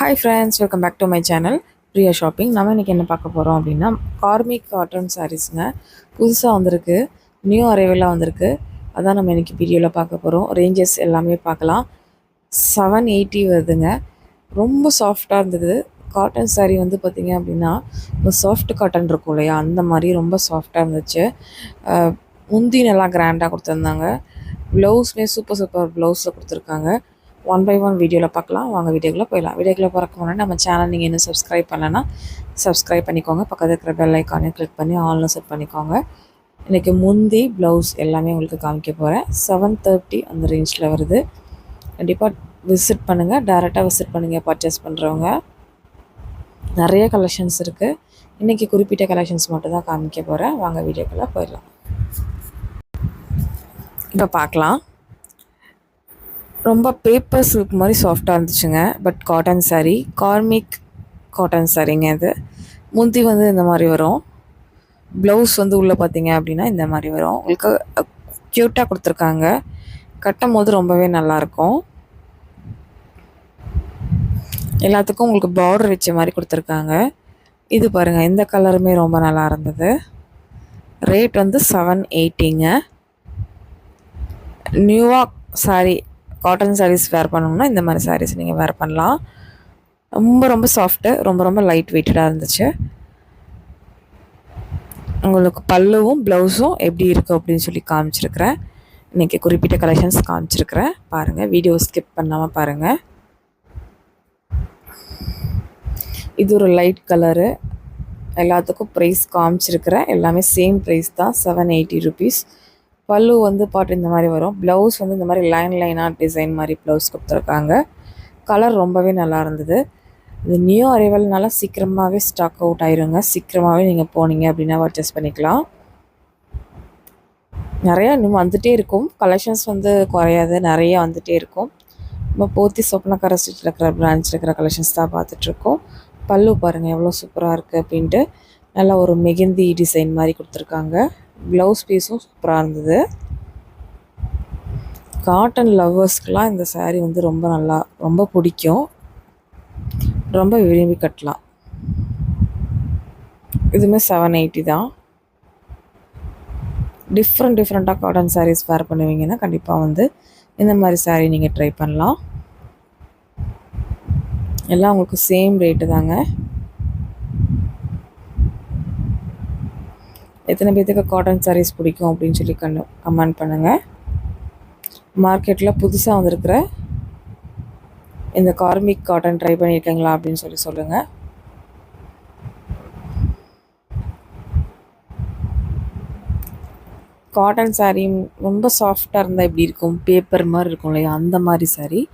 Hi friends, welcome back to my channel Priya Shopping. நம்ம இன்னைக்கு என்ன பார்க்க போறோம் அப்படினா கார்மிக் காட்டன் சாரீஸ்ங்க. புதுசா வந்திருக்கு. நியூ அரைவலா வந்திருக்கு. அதான் நம்ம இன்னைக்கு வீடியோல பார்க்க போறோம். ரேஞ்சஸ் எல்லாமே பார்க்கலாம். 780 வருதுங்க. ரொம்ப சாஃப்ட்டா இருந்தது. காட்டன் saree வந்து பாத்தீங்க அப்படினா சாஃப்ட் காட்டன் இருக்கும் இல்லையா அந்த மாதிரி ரொம்ப சாஃப்ட்டா இருந்துச்சு. முந்தி நல்லா கிராண்டா கொடுத்திருந்தாங்க. ப்ளவுஸ்மே சூப்பர் ப்ளவுஸ்ல கொடுத்திருக்காங்க. ஒன் பை ஒன் வீடியோவில் பார்க்கலாம். வாங்க வீடியோக்குள்ளே போயிடலாம். வீடியோக்குள்ளே போகிறக்கு முன்னாடி நம்ம சேனல் நீங்கள் இன்னும் சப்ஸ்கிரைப் பண்ணலைன்னா சப்ஸ்கிரைப் பண்ணிக்கோங்க. பக்கத்தில் இருக்கிற பெல் ஐக்கானையும் கிளிக் பண்ணி ஆன்ல செட் பண்ணிக்கோங்க. இன்றைக்கி முந்தி ப்ளவுஸ் எல்லாமே உங்களுக்கு காமிக்க போகிறேன். 730 அந்த ரேஞ்சில் வருது. கண்டிப்பாக விசிட் பண்ணுங்கள். டேரெக்டாக விசிட் பண்ணுங்கள். பர்ச்சேஸ் பண்ணுறவங்க நிறைய கலெக்ஷன்ஸ் இருக்குது. இன்றைக்கி குறிப்பிட்ட கலெக்ஷன்ஸ் மட்டும் தான் காமிக்க போகிறேன். வாங்க வீடியோக்குள்ளே போயிடலாம். இப்போ பார்க்கலாம். ரொம்ப பேப்பர் சில்க் மாதிரி சாஃப்டாக இருந்துச்சுங்க. பட் காட்டன் saree, கார்மிக் காட்டன் சாரீங்க. இது முந்தி வந்து இந்த மாதிரி வரும். ப்ளவுஸ் வந்து உள்ளே பார்த்தீங்க அப்படின்னா இந்த மாதிரி வரும். உங்களுக்கு க்யூட்டாக கொடுத்துருக்காங்க. கட்டும் போது ரொம்பவே நல்லாயிருக்கும். எல்லாத்துக்கும் உங்களுக்கு பார்டர் வச்ச மாதிரி கொடுத்துருக்காங்க. இது பாருங்கள், இந்த கலருமே ரொம்ப நல்லா இருந்தது. ரேட் வந்து 780ங்க. நியூவாக saree காட்டன் sarees வேர் பண்ணணும்னா இந்த மாதிரி sarees நீங்கள் வேர் பண்ணலாம். ரொம்ப சாஃப்ட்டு, ரொம்ப லைட் வெயிட்டடாக இருந்துச்சு. உங்களுக்கு பல்லுவும் ப்ளவுஸும் எப்படி இருக்குது அப்படின்னு சொல்லி காமிச்சிருக்கிறேன். இன்றைக்கி குறிப்பிட்ட கலெக்ஷன்ஸ் காமிச்சிருக்கிறேன். பாருங்கள், வீடியோ ஸ்கிப் பண்ணாமல் பாருங்கள். இது ஒரு லைட் கலரு. எல்லாத்துக்கும் ப்ரைஸ் காமிச்சிருக்கிறேன். எல்லாமே சேம் ப்ரைஸ் தான், 780 rupees. பல்லு வந்து பாட்டு இந்த மாதிரி வரும். ப்ளவுஸ் வந்து இந்த மாதிரி லைனாக டிசைன் மாதிரி ப்ளவுஸ் கொடுத்துருக்காங்க. கலர் ரொம்பவே நல்லா இருந்தது. இது நியூ அரைவல்னால சீக்கிரமாகவே ஸ்டாக் அவுட் ஆயிருங்க. சீக்கிரமாகவே நீங்கள் போனீங்க அப்படின்னா பர்ச்சேஸ் பண்ணிக்கலாம். நிறையா இன்னும் வந்துகிட்டே இருக்கும். கலெக்ஷன்ஸ் வந்து குறையாது, நிறைய வந்துகிட்டே இருக்கும். நம்ம போத்தி சொப்னக்கார ஸ்ட்ரீட்டில் இருக்கிற பிரான்ச்சில் இருக்கிற கலெக்ஷன்ஸ் தான் பார்த்துட்ருக்கோம். பல்லு பாருங்கள் எவ்வளோ சூப்பராக இருக்குது அப்படின்ட்டு. நல்லா ஒரு மெகந்தி டிசைன் மாதிரி கொடுத்துருக்காங்க. ப்ளவுஸ் பீஸும் சூப்பராக இருந்தது. காட்டன் லவ்வர்ஸ்க்கெலாம் இந்த saree வந்து ரொம்ப பிடிக்கும். ரொம்ப விரும்பி கட்டலாம். இதுவுமே 780 தான். டிஃப்ரெண்ட்டாக காட்டன் sarees வேர் பண்ணுவீங்கன்னா கண்டிப்பாக வந்து இந்த மாதிரி saree நீங்கள் ட்ரை பண்ணலாம். எல்லாம் உங்களுக்கு சேம் ரேட்டு தாங்க. எத்தனை பேர்த்துக்கு காட்டன் sarees பிடிக்கும் அப்படின்னு சொல்லி கமெண்ட் பண்ணுங்கள். மார்க்கெட்டில் புதுசாக வந்திருக்கிற இந்த கார்மிக் காட்டன் ட்ரை பண்ணியிருக்கீங்களா அப்படின்னு சொல்லி சொல்லுங்கள். காட்டன் saree ரொம்ப சாஃப்டாக இருந்தால் எப்படி இருக்கும், பேப்பர் மாதிரி இருக்கும் இல்லையா அந்த மாதிரி saree.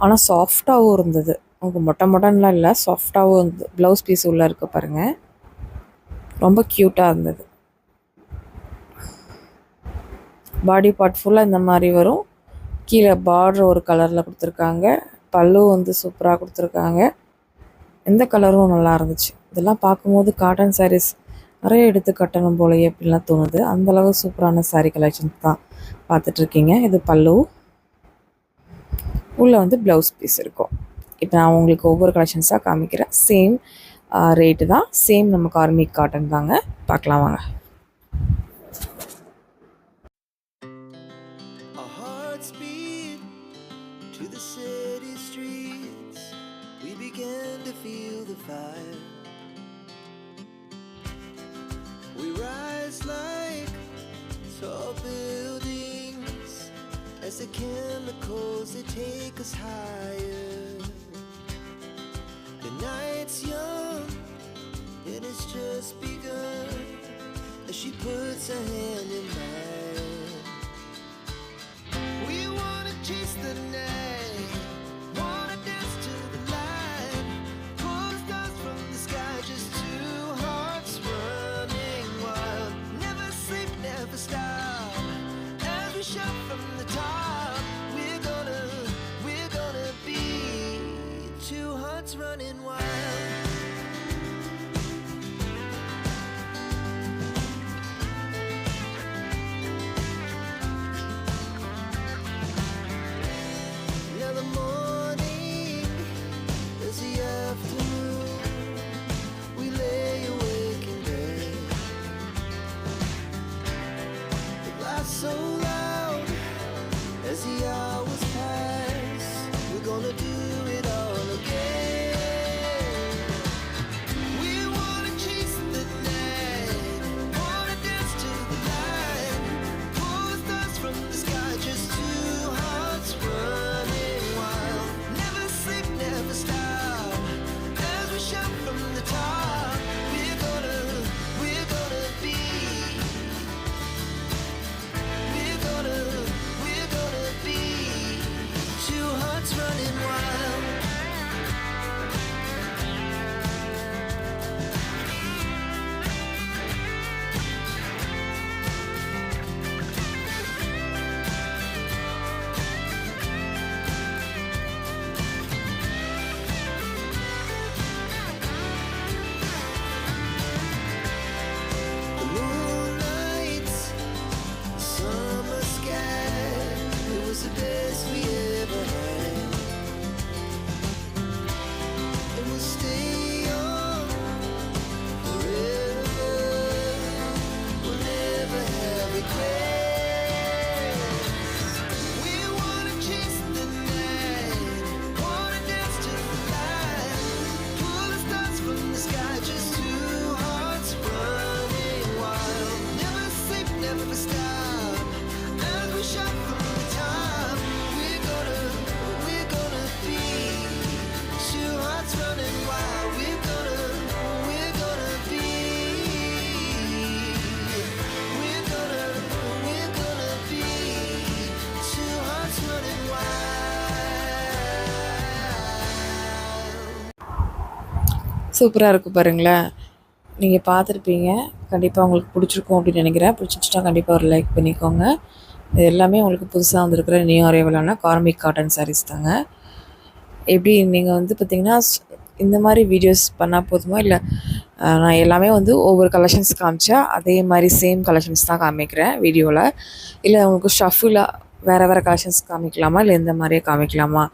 ஆனால் சாஃப்டாகவும் இருந்தது. உங்களுக்கு மொட்டைலாம் இல்லை, சாஃப்டாகவும் இருந்தது. ப்ளவுஸ் பீஸ் உள்ளே இருக்க பாருங்கள், ரொம்ப க்யூட்டாக இருந்தது. பாடி பார்ட் ஃபுல்லாக இந்த மாதிரி வரும். கீழே பார்டர் ஒரு கலரில் கொடுத்துருக்காங்க. பல்லு வந்து சூப்பராக கொடுத்துருக்காங்க. எந்த கலரும் நல்லா இருந்துச்சு. இதெல்லாம் பார்க்கும்போது காட்டன் sarees நிறைய எடுத்து கட்டணும் போலயே அப்படின்லாம் தோணுது. அந்தளவு சூப்பரான saree கலெக்ஷன்ஸ் தான் பார்த்துட்ருக்கீங்க. இது பல்லு, உள்ளே வந்து ப்ளவுஸ் பீஸ் இருக்கும். இப்போ நான் உங்களுக்கு ஒவ்வொரு கலெக்ஷன்ஸாக காமிக்கிறேன். சேம் ரேட்டு தான், சேம் நம்ம கார்மிக் காட்டன் தாங்க. பார்க்கலாம் வாங்க. To the city streets, we began to feel the fire. We rise like tall buildings as the chemicals they take us higher. The night's young and it's just begun as she puts her hand in mine. We wanna chase the night, wanna dance to the light, pull the stars from the sky, just two hearts running wild. Never sleep, never stop, as we shout from the top. We're gonna be two hearts running wild. was the best we ever had. And we'll stay on forever. We'll never have regrets. We wanna chase the night, wanna dance to the light, pull the stars from the sky, just two hearts running wild. Never sleep, never stop, as we shout from the top. We're gonna be two hearts running wild. We're gonna be. We're gonna be two hearts running wild. சூப்பராக இருக்குது பாருங்களேன். நீங்கள் பார்த்துருப்பீங்க. கண்டிப்பாக உங்களுக்கு பிடிச்சிருக்கும் அப்படின்னு நினைக்கிறேன். பிடிச்சிருச்சுன்னா கண்டிப்பாக ஒரு லைக் பண்ணிக்கோங்க. இது எல்லாமே உங்களுக்கு புதுசாக வந்திருக்கிற நியூ அரைவலான கார்மிக் காட்டன் சாரீஸ் தாங்க. எப்படி நீங்கள் வந்து பார்த்திங்கன்னா இந்த மாதிரி வீடியோஸ் பண்ணால் போதுமா, இல்லை நான் எல்லாமே வந்து ஒவ்வொரு கலெக்ஷன்ஸ் காமிச்சா அதே மாதிரி சேம் கலெக்ஷன்ஸ் தான் காமிக்கிறேன் வீடியோவில், இல்லை உங்களுக்கு ஷஃபில் வேறு கலெக்ஷன்ஸ் காமிக்கலாமா, இல்லை இந்த மாதிரியே காமிக்கலாமா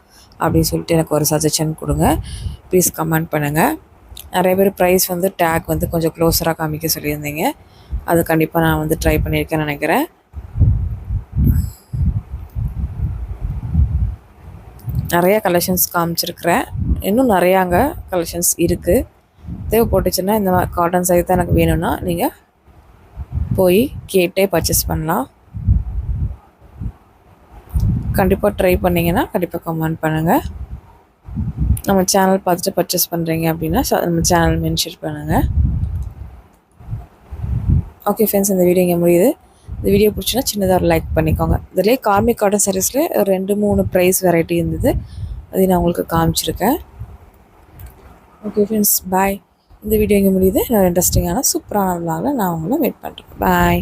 அப்படின்னு சொல்லிட்டு எனக்கு ஒரு சஜஷன் கொடுங்க. ப்ளீஸ் கமெண்ட் பண்ணுங்கள். நிறைய பேர் ப்ரைஸ் வந்து டேக் வந்து கொஞ்சம் க்ளோஸராக காமிக்க சொல்லியிருந்தீங்க. அது கண்டிப்பாக நான் வந்து ட்ரை பண்ணியிருக்கேன்னு நினைக்கிறேன். நிறைய கலெக்ஷன்ஸ் காமிச்சிருக்கிறேன். இன்னும் நிறையாங்க கலெக்ஷன்ஸ் இருக்குது. தேவைப்பட்டுச்சுன்னா இந்த மாதிரி காட்டன் சாரி தான் எனக்கு வேணும்னா நீங்கள் போய் கேட்டே பர்ச்சேஸ் பண்ணலாம். கண்டிப்பாக ட்ரை பண்ணிங்கன்னா கண்டிப்பாக கமெண்ட் பண்ணுங்கள். நம்ம சேனல் பார்த்துட்டு பர்ச்சேஸ் பண்ணுறீங்க அப்படின்னா நம்ம சேனல் மென்ஷன் பண்ணுங்கள். ஓகே ஃப்ரெண்ட்ஸ், இந்த வீடியோ இங்கே முடியுது. இந்த வீடியோ பிடிச்சினா சின்னதாக ஒரு லைக் பண்ணிக்கோங்க. இதிலே கார்மிக் காட்டன் சாரீஸில் 2-3 ப்ரைஸ் வெரைட்டி இருந்தது, அது நான் உங்களுக்கு காமிச்சிருக்கேன். ஓகே ஃப்ரெண்ட்ஸ், பாய். இந்த வீடியோ இங்கே முடியுது. இன்னொரு இன்ட்ரெஸ்டிங்கான சூப்பரான vlogல நான் உங்களை மீட் பண்ணுறேன். பாய்.